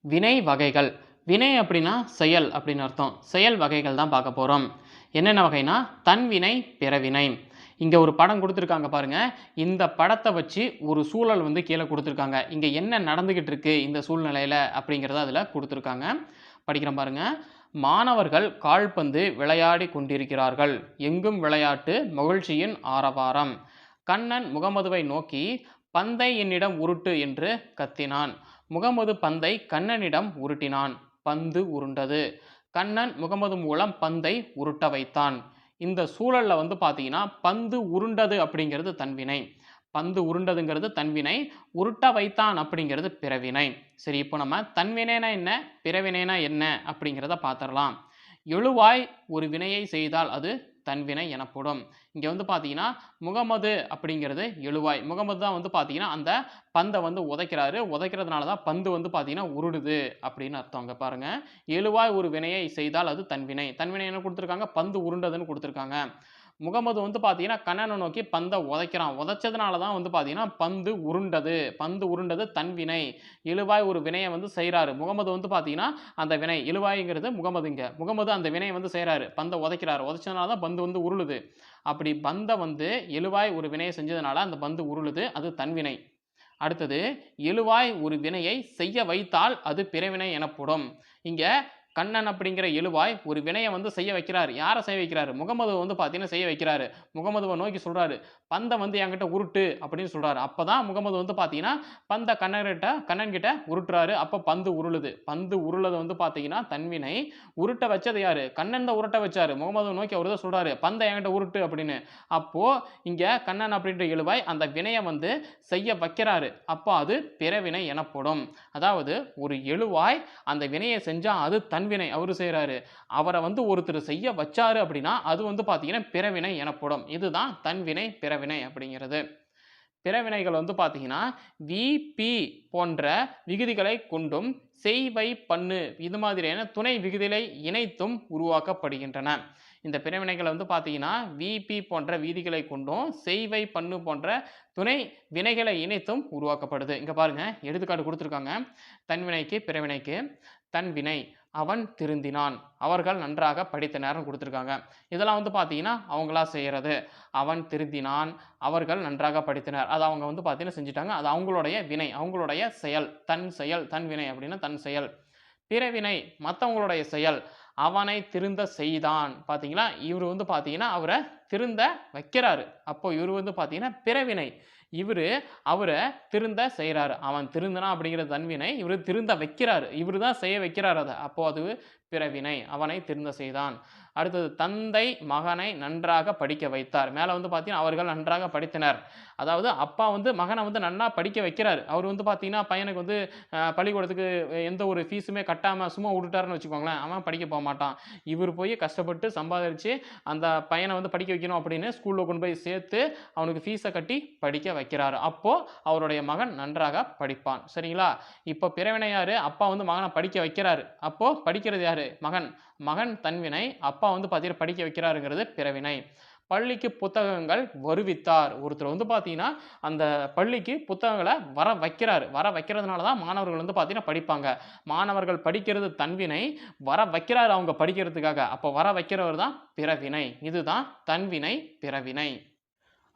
வினை வகைகள். வினை அப்படின்னா செயல் அப்படின்னு அர்த்தம். செயல் வகைகள் தான் பார்க்க போகிறோம். என்னென்ன வகைனா தன்வினை, பிறவினை. இங்கே ஒரு படம் கொடுத்துருக்காங்க பாருங்க. இந்த படத்தை வச்சு ஒரு சூழல் கீழே கொடுத்துருக்காங்க. இங்கே என்ன நடந்துக்கிட்டு இருக்கு இந்த சூழ்நிலையில் அப்படிங்கிறத அதில் கொடுத்துருக்காங்க. படிக்கிறேன் பாருங்க. மாணவர்கள் கால்பந்து விளையாடி கொண்டிருக்கிறார்கள். எங்கும் விளையாட்டு, மகிழ்ச்சியின் ஆரவாரம். கண்ணன் முகமதுவை நோக்கி பந்தை என்னிடம் உருட்டு என்று கத்தினான். முகமது பந்தை கண்ணனிடம் உருட்டினான். பந்து உருண்டது. கண்ணன் முகமது மூலம் பந்தை உருட்ட வைத்தான். இந்த சூழல்ல பார்த்தீங்கன்னா பந்து உருண்டது அப்படிங்கிறது தன்வினை. பந்து உருண்டதுங்கிறது தன்வினை. உருட்ட வைத்தான் அப்படிங்கிறது பிறவினை. சரி, இப்போ நம்ம தன்வினைனா என்ன, பிறவினைனா என்ன அப்படிங்கிறத பார்த்துடலாம். எழுவாய் ஒரு வினையை செய்தால் அது தன்வினை எனப்படும். இங்கே பார்த்தீங்கன்னா முகமது அப்படிங்கிறது எழுவாய். முகமது தான் பார்த்தீங்கன்னா அந்த பந்தை உதைக்கிறாரு. உதைக்கிறதுனால தான் பந்து பார்த்தீங்கன்னா உருடுது அப்படின்னு அர்த்தம். அங்கே பாருங்க, எழுவாய் ஒரு வினையை செய்தால் அது தன்வினை. தன்வினை என்ன கொடுத்துருக்காங்க, பந்து உருண்டதுன்னு கொடுத்துருக்காங்க. முகமது பார்த்தீங்கன்னா கண்ணனை நோக்கி பந்தை உதைக்கிறான். உதைச்சதுனால தான் பார்த்தீங்கன்னா பந்து உருண்டது. பந்து உருண்டது தன்வினை. இழுவாய் ஒரு வினையை செய்கிறாரு. முகமது பார்த்தீங்கன்னா அந்த வினை, இழுவாய்ங்கிறது முகமதுங்க. முகமது அந்த வினையை செய்கிறாரு, பந்தை உதைக்கிறாரு. உதைச்சதுனால தான் பந்து உருளுது. அப்படி பந்தை இழுவாய் ஒரு வினையை செஞ்சதுனால அந்த பந்து உருளுது, அது தன்வினை. அடுத்தது, எழுவாய் ஒரு வினையை செய்ய வைத்தால் அது பிறவினை எனப்படும். இங்க கண்ணன் அப்படிங்கிற எழுவாய் ஒரு வினையை செய்ய வைக்கிறாரு. யாரை செய்ய வைக்கிறாரு, முகமது பார்த்தீங்கன்னா செய்ய வைக்கிறாரு. முகமதுவை நோக்கி சொல்றாரு, பந்தை என்கிட்ட உருட்டு அப்படின்னு சொல்றாரு. அப்பதான் முகமது பார்த்தீங்கன்னா பந்தை கண்ணன் கிட்ட உருட்டுறாரு. அப்ப பந்து உருளுது. பந்து உருளது பார்த்தீங்கன்னா தன்வினை. உருட்ட வச்சது யாரு, கண்ணன் தான் உருட்ட வச்சாரு. முகமது நோக்கி அவர் தான் சொல்றாரு, பந்தை என்கிட்ட உருட்டு அப்படின்னு. அப்போ இங்க கண்ணன் அப்படின்ற எழுவாய் அந்த வினையை செய்ய வைக்கிறாரு. அப்போ அது பிறவினை எனப்படும். அதாவது ஒரு எழுவாய் அந்த வினையை செஞ்சா அது தன்வினை, அவரு செய்கிறாரு. அவரை ஒருத்தர் செய்ய வச்சாரு அப்படின்னா அது பார்த்தீங்கன்னா பிறவினை எனப்படும். இதுதான் தன்வினை, பிறவினை அப்படிங்கிறது. பிறவினைகள் பார்த்தீங்கன்னா வி, பி போன்ற விகுதிகளை கொண்டும் செய், வை, பண்ணு இது மாதிரியான துணை விகுதிகளை இணைத்தும் உருவாக்கப்படுகின்றன. இந்த பிறவினைகள் பார்த்தீங்கன்னா வி, பி போன்ற விதிகளை கொண்டும் செய், வை, பண்ணு போன்ற துணை வினைகளை இணைத்தும் உருவாக்கப்படுது. இங்க பாருங்க, எடுத்துக்காட்டு கொடுத்துருக்காங்க. தன்வினைக்கு, பிறவினைக்கு. தன்வினை, அவன் திருந்தினான், அவர்கள் நன்றாக படித்தனர் கொடுத்துருக்காங்க. இதெல்லாம் பார்த்தீங்கன்னா அவங்களா செய்கிறது. அவன் திருந்தினான், அவர்கள் நன்றாக படித்தனர், அது அவங்க பார்த்தீங்கன்னா செஞ்சுட்டாங்க. அது அவங்களுடைய வினை, அவங்களுடைய செயல். தன் செயல், தன் வினை அப்படின்னா தன் செயல். பிறவினை மற்றவங்களுடைய செயல். அவனை திருந்த செய்தான். பார்த்தீங்களா, இவர் பார்த்தீங்கன்னா அவரை திருந்த வைக்கிறாரு. அப்போ இவர் பார்த்தீங்கன்னா பிறவினை. இவர் அவரை திருந்த செய்கிறாரு. அவன் திருந்தனா அப்படிங்கிறது தன்வினை. இவர் திருந்த வைக்கிறாரு. இவர் தான் செய்ய வைக்கிறார் அதை. அப்போ அது பிறவினை. அவனை திருந்த செய்தான். அடுத்தது, தந்தை மகனை நன்றாக படிக்க வைத்தார். மேலே பார்த்தீங்கன்னா அவர்கள் நன்றாக படித்தனர். அதாவது அப்பா மகனை நன்னா படிக்க வைக்கிறார். அவர் பார்த்தீங்கன்னா பையனுக்கு பள்ளிக்கூடத்துக்கு எந்த ஒரு ஃபீஸுமே கட்டாமல் சும்மா விட்டுட்டாருன்னு வச்சுக்கோங்களேன், அவன் படிக்க போக மாட்டான். இவர் போய் கஷ்டப்பட்டு சம்பாதிச்சு அந்த பையனை படிக்க வைக்கணும் அப்படின்னு ஸ்கூலில் கொண்டு போய் சேர்த்து அவனுக்கு ஃபீஸை கட்டி படிக்க வைக்கிறாரு. அப்போது அவருடைய மகன் நன்றாக படிப்பான். சரிங்களா? இப்போ பிறவினை யார், அப்பா மகனை படிக்க வைக்கிறாரு. அப்போது படிக்கிறது யார், மகன். மகன் தன்வினை. அப்பா பார்த்தீங்கன்னா படிக்க வைக்கிறாருங்கிறது பிறவினை. பள்ளிக்கு புத்தகங்கள் வருவித்தார். ஒருத்தர் பார்த்தீங்கன்னா அந்த பள்ளிக்கு புத்தகங்களை வர வைக்கிறார். வர வைக்கிறதுனால தான் மாணவர்கள் பார்த்தீங்கன்னா படிப்பாங்க. மாணவர்கள் படிக்கிறது தன்வினை, வர வைக்கிறார் அவங்க படிக்கிறதுக்காக. அப்போ வர வைக்கிறவர் தான் பிறவினை. இதுதான் தன்வினை, பிறவினை.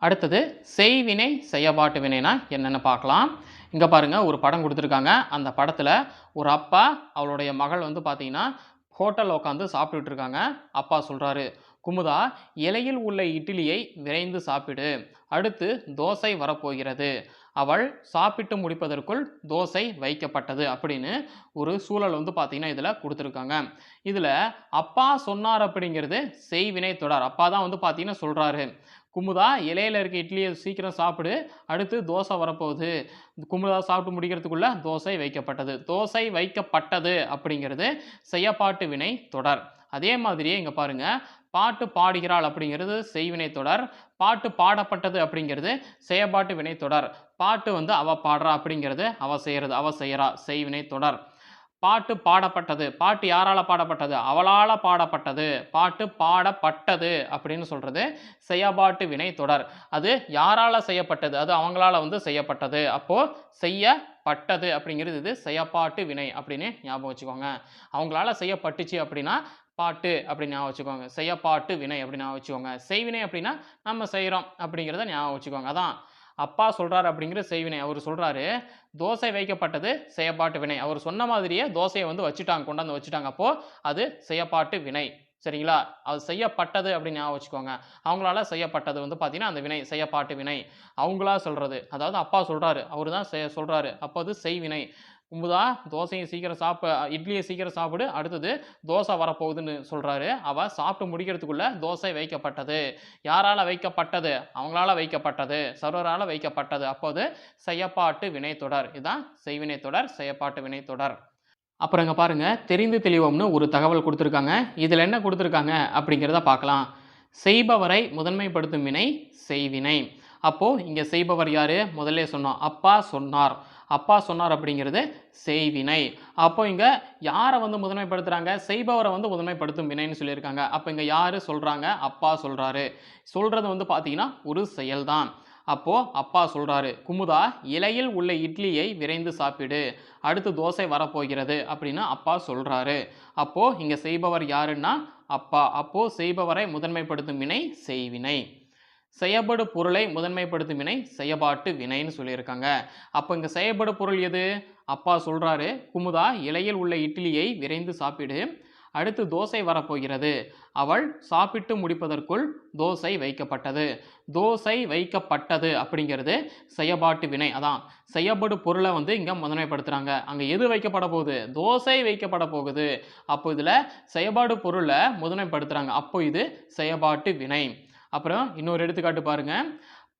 அடுத்தது, செய்வினை, செயற்பாட்டு வினைனா என்னென்னு பார்க்கலாம். இங்கே பாருங்க, ஒரு படம் கொடுத்துருக்காங்க. அந்த படத்தில் ஒரு அப்பா அவளுடைய மகள் பார்த்தீங்கன்னா ஹோட்டலில் உட்காந்து சாப்பிட்டுட்டு இருக்காங்க. அப்பா சொல்கிறாரு, குமுதா, இலையில் உள்ள இட்லியை விரைந்து சாப்பிடு, அடுத்து தோசை வரப்போகிறது. அவள் சாப்பிட்டு முடிப்பதற்குள் தோசை வைக்கப்பட்டது அப்படின்னு ஒரு சூழல் பார்த்தீங்கன்னா இதில் கொடுத்துருக்காங்க. இதில் அப்பா சொன்னார் அப்படிங்கிறது செய்வினை தொடர். அப்பா தான் பார்த்தீங்கன்னா சொல்கிறாரு, குமுதா, இலையில் இருக்க இட்லியை சீக்கிரம் சாப்பிடு, அடுத்து தோசை வரப்போகுது. குமுதா சாப்பிட்டு முடிக்கிறதுக்குள்ள தோசை வைக்கப்பட்டது. தோசை வைக்கப்பட்டது அப்படிங்கிறது செயற்பாட்டு வினை தொடர். அதே மாதிரியே இங்கே பாருங்க, பாட்டு பாடுகிறாள் அப்படிங்கிறது செய்வினை தொடர். பாட்டு பாடப்பட்டது அப்படிங்கிறது செயற்பாட்டு வினை தொடர். பாட்டு அவ பாடுறா அப்படிங்கிறது அவ செய்கிறது, அவ செய்கிறா, செய்வினை தொடர். பாட்டு பாடப்பட்டது. பாட்டு யாரால பாடப்பட்டது? அவளால பாடப்பட்டது. பாட்டு பாடப்பட்டது அப்படின்னு சொல்றது செயபாட்டு வினை தொடர். அது யாரால செய்யப்பட்டது? அது அவங்களால வந்து செய்யப்பட்டது. அப்போ செய்யப்பட்டது அப்படிங்கிறது இது செயப்பாட்டு வினை அப்படின்னு ஞாபகம் வச்சுக்கோங்க. அவங்களால செய்யப்பட்டுச்சு அப்படின்னா பாட்டு அப்படின்னு ஞாபகம் வச்சுக்கோங்க. செய்யப்பாட்டு வினை அப்படின்னு ஞாபகம் வச்சுக்கோங்க. செய்வினை அப்படின்னா நம்ம செய்றோம் அப்படிங்கிறத ஞாபகம் வச்சுக்கோங்க. அதான் அப்பா சொல்றாரு அப்படிங்கிறது செய்வினை. அவரு சொல்றாரு, தோசை வைக்கப்பட்டது செயப்பாட்டு வினை. அவர் சொன்ன மாதிரியே தோசைய வந்து வச்சுட்டாங்க, கொண்டாந்து வச்சுட்டாங்க. அப்போ அது செயப்பாட்டு வினை. சரிங்களா? அது செய்யப்பட்டது அப்படின்னு ஞாபகம் வச்சுக்கோங்க. அவங்களால செய்யப்பட்டது வந்து பார்த்தீங்கன்னா, அந்த வினை செயப்பாட்டு வினை. அவங்களா சொல்றது. அதாவது அப்பா சொல்றாரு. அவரு தான் சொல்றாரு. அப்போ அது செய்வினை. குமுதா தோசைய சீக்கிரம் இட்லிய சீக்கிரம் சாப்பிடு. அடுத்தது தோசை வரப்போகுதுன்னு சொல்றாரு. அவ சாப்பிட்டு முடிக்கிறதுக்குள்ள தோசை வைக்கப்பட்டது. யாரால வைக்கப்பட்டது? அவங்களால வைக்கப்பட்டது. சர்வரால வைக்கப்பட்டது. அப்போ அது செயப்பாட்டு வினைத்தொடர். இதான் செய்வினை தொடர், செயப்பாட்டு வினைத்தொடர். அப்புறம் இங்க பாருங்க, தெரிந்து தெளிவோம்னு ஒரு தகவல் குடுத்திருக்காங்க. இதுல என்ன குடுத்திருக்காங்க அப்படிங்கிறத பார்க்கலாம். செய்பவரை முதன்மைப்படுத்தும் வினை செய்வினை. அப்போ இங்க செய்பவர் யாரு? முதல்லே சொன்னோம். அப்பா சொன்னார். அப்பா சொன்னார் அப்படிங்கிறது செய்வினை. அப்போ இங்க யார வந்து முதன்மைப்படுத்துறாங்க? செய்பவரை வந்து முதன்மைப்படுத்தும் வினைன்னு சொல்லியிருக்காங்க. அப்ப இங்க யாரு சொல்றாங்க? அப்பா சொல்றாரு. சொல்றது வந்து பார்த்தீங்கன்னா ஒரு செயல்தான். அப்போ அப்பா சொல்றாரு, குமுதா இலையில் உள்ள இட்லியை விரைந்து சாப்பிடு. அடுத்து தோசை வரப்போகிறது அப்படின்னு அப்பா சொல்றாரு. அப்போ இங்க செய்பவர் யாருன்னா அப்பா. அப்போ செய்பவரை முதன்மைப்படுத்தும் வினை செய்வினை. செயப்படு பொருளை முதன்மைப்படுத்தும் வினை செயப்பாட்டு வினைன்னு சொல்லியிருக்காங்க. அப்போ இங்க செயப்படு பொருள் எது? அப்பா சொல்றாரு, குமுதா இலையில் உள்ள இட்லியை விரைந்து சாப்பிடு. அடுத்து தோசை வரப்போகிறது. அவள் சாப்பிட்டு முடிப்பதற்குள் தோசை வைக்கப்பட்டது. தோசை வைக்கப்பட்டது அப்படிங்கிறது செயப்பாட்டு வினை. அதான் செயப்படு பொருளை வந்து இங்க முதன்மைப்படுத்துறாங்க. அங்க எது வைக்கப்பட போகுது? தோசை வைக்கப்பட போகுது. அப்போ இதுல செயப்பாடு பொருளை முதன்மைப்படுத்துறாங்க. அப்போ இது செயப்பாட்டு வினை. அப்புறம் இன்னொரு எடுத்துக்காட்டு பாருங்க.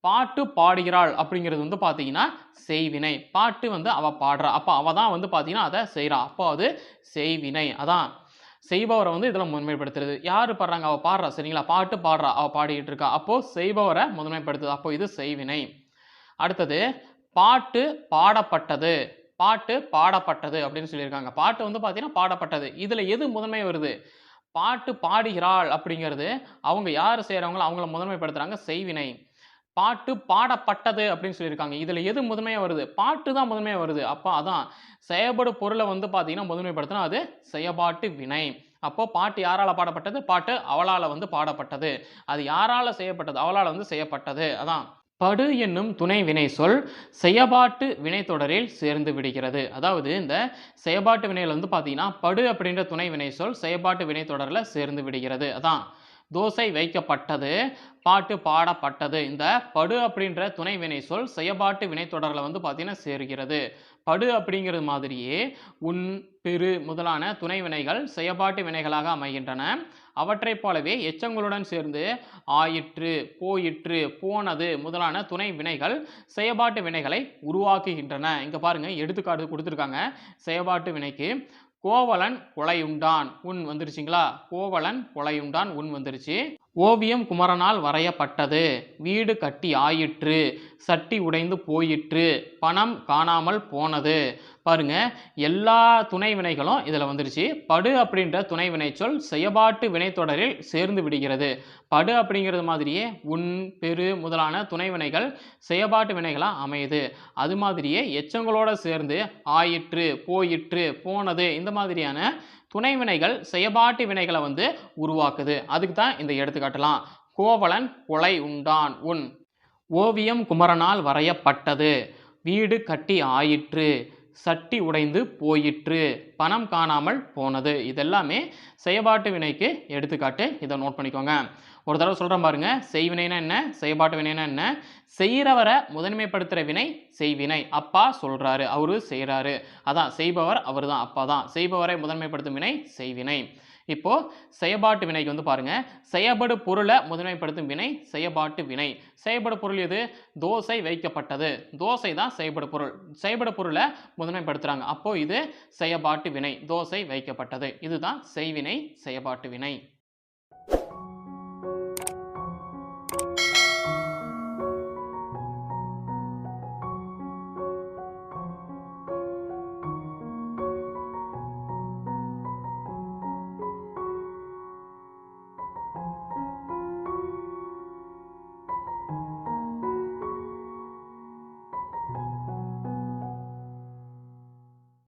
பாட்டு பாடுகிறாள் அப்படிங்கிறது வந்து பார்த்தீங்கன்னா செய்வினை. பாட்டு வந்து அவ பாடுறா. அப்போ அவ தான் வந்து பார்த்தீங்கன்னா அதை செய்றா. அப்போ அது செய்வினை. அதான் செய்பவரை வந்து இதில் முதன்மைப்படுத்துறது. யாரு பாடுறாங்க? அவ பாடுறா. சரிங்களா? பாட்டு பாடுறா. அவ பாடிக்கிட்டு இருக்கா. அப்போ செய்பவரை முதன்மைப்படுத்துது. அப்போ இது செய்வினை. அடுத்தது பாட்டு பாடப்பட்டது. பாட்டு பாடப்பட்டது அப்படின்னு சொல்லியிருக்காங்க. பாட்டு வந்து பார்த்தீங்கன்னா பாடப்பட்டது. இதில் எது முதன்மை வருது? பாட்டு பாடுகிறாள் அப்படிங்கிறது அவங்க யார் செய்கிறவங்களோ அவங்கள முதன்மைப்படுத்துறாங்க செய்வினை. பாட்டு பாடப்பட்டது அப்படின்னு சொல்லியிருக்காங்க. இதில் எது முதன்மையாக வருது? பாட்டு தான் முதன்மையாக வருது. அப்போ அதான் செயல்படு பொருளை வந்து பார்த்தீங்கன்னா முதன்மைப்படுத்தினா அது செயப்பாட்டு வினை. அப்போ பாட்டு யாரால பாடப்பட்டது? பாட்டு அவளால் வந்து பாடப்பட்டது. அது யாரால செய்யப்பட்டது? அவளால் வந்து செய்யப்பட்டது. அதான் படு என்னும் துணை வினை சொல் செயப்பாட்டு வினைத்தொடரில் சேர்ந்து விடுகிறது. அதாவது இந்த செயப்பாட்டு வினையில் வந்து பார்த்தீங்கன்னா படு அப்படின்ற துணை வினை சொல் செயப்பாட்டு வினைத்தொடரில் சேர்ந்து விடுகிறது. அதான் தோசை வைக்கப்பட்டது, பாட்டு பாடப்பட்டது. இந்த படு அப்படின்ற துணை வினை சொல் செயப்பாட்டு வினைத்தொடரில் வந்து பார்த்தீங்கன்னா சேர்கிறது. படு அப்படிங்கிறது மாதிரியே உன், பெரு முதலான துணை வினைகள் செயப்பாட்டு வினைகளாக அமைகின்றன. அவற்றைப் போலவே எச்சங்களுடன் சேர்ந்து ஆயிற்று, போயிற்று, போனது முதலான துணை வினைகள் செயப்பாட்டு வினைகளை உருவாக்குகின்றன. இங்க பாருங்க எடுத்துக்காட்டு கொடுத்துருக்காங்க. செயப்பாட்டு வினைக்கு கோவலன் கொலையுண்டான் உன் வந்துருச்சுங்களா? கோவலன் கொலையுண்டான் உன் வந்துருச்சு. ஓவியம் குமரனால் வரையப்பட்டது. வீடு கட்டி ஆயிற்று. சட்டி உடைந்து போயிற்று. பணம் காணாமல் போனது. பாருங்க எல்லா துணை வினைகளும் இதில் வந்துருச்சு. படு அப்படின்ற துணை வினை சொல் செயப்பாட்டு வினைத்தொடரில் சேர்ந்து விடுகிறது. படு அப்படிங்கிறது மாதிரியே உன், பெரு முதலான துணை வினைகள் செயப்பாட்டு வினைகளாக அமையுது. அது மாதிரியே எச்சங்களோட சேர்ந்து ஆயிற்று, போயிற்று, போனது இந்த மாதிரியான துணை வினைகள் செயப்பாட்டு வினைகளை வந்து உருவாக்குது. அதுக்கு தான் இந்த எடுத்துக்காட்டலாம். கோவலன் கொலை உண்டான் உன். ஓவியம் குமரனால் வரையப்பட்டது. வீடு கட்டி ஆயிற்று. சட்டி உடைந்து போயிற்று. பணம் காணாமல் போனது. இதெல்லாமே செயப்பாட்டு வினைக்கு எடுத்துக்காட்டு. இதை நோட் பண்ணிக்கோங்க. ஒரு தடவை சொல்கிறேன் பாருங்க. செய்வினைனா என்ன? செயப்பாட்டு வினைனா என்ன? செய்கிறவரை முதன்மைப்படுத்துகிற வினை செய்வினை. அப்பா சொல்கிறாரு, அவரு செய்கிறாரு. அதான் செய்பவர் அவர் தான், அப்பா தான். செய்பவரை முதன்மைப்படுத்தும் வினை செய்வினை. இப்போ செயப்பாட்டு வினைக்கு வந்து பாருங்க. செயப்படு பொருளை முதன்மைப்படுத்தும் வினை செயப்பாட்டு வினை. செயப்படு பொருள் எது? தோசை வைக்கப்பட்டது. தோசை தான் செயப்படு பொருள். செயப்படு பொருளை முதன்மைப்படுத்துறாங்க. அப்போ இது செயப்பாட்டு வினை. தோசை வைக்கப்பட்டது. இதுதான் செய்வினை செயப்பாட்டு வினை.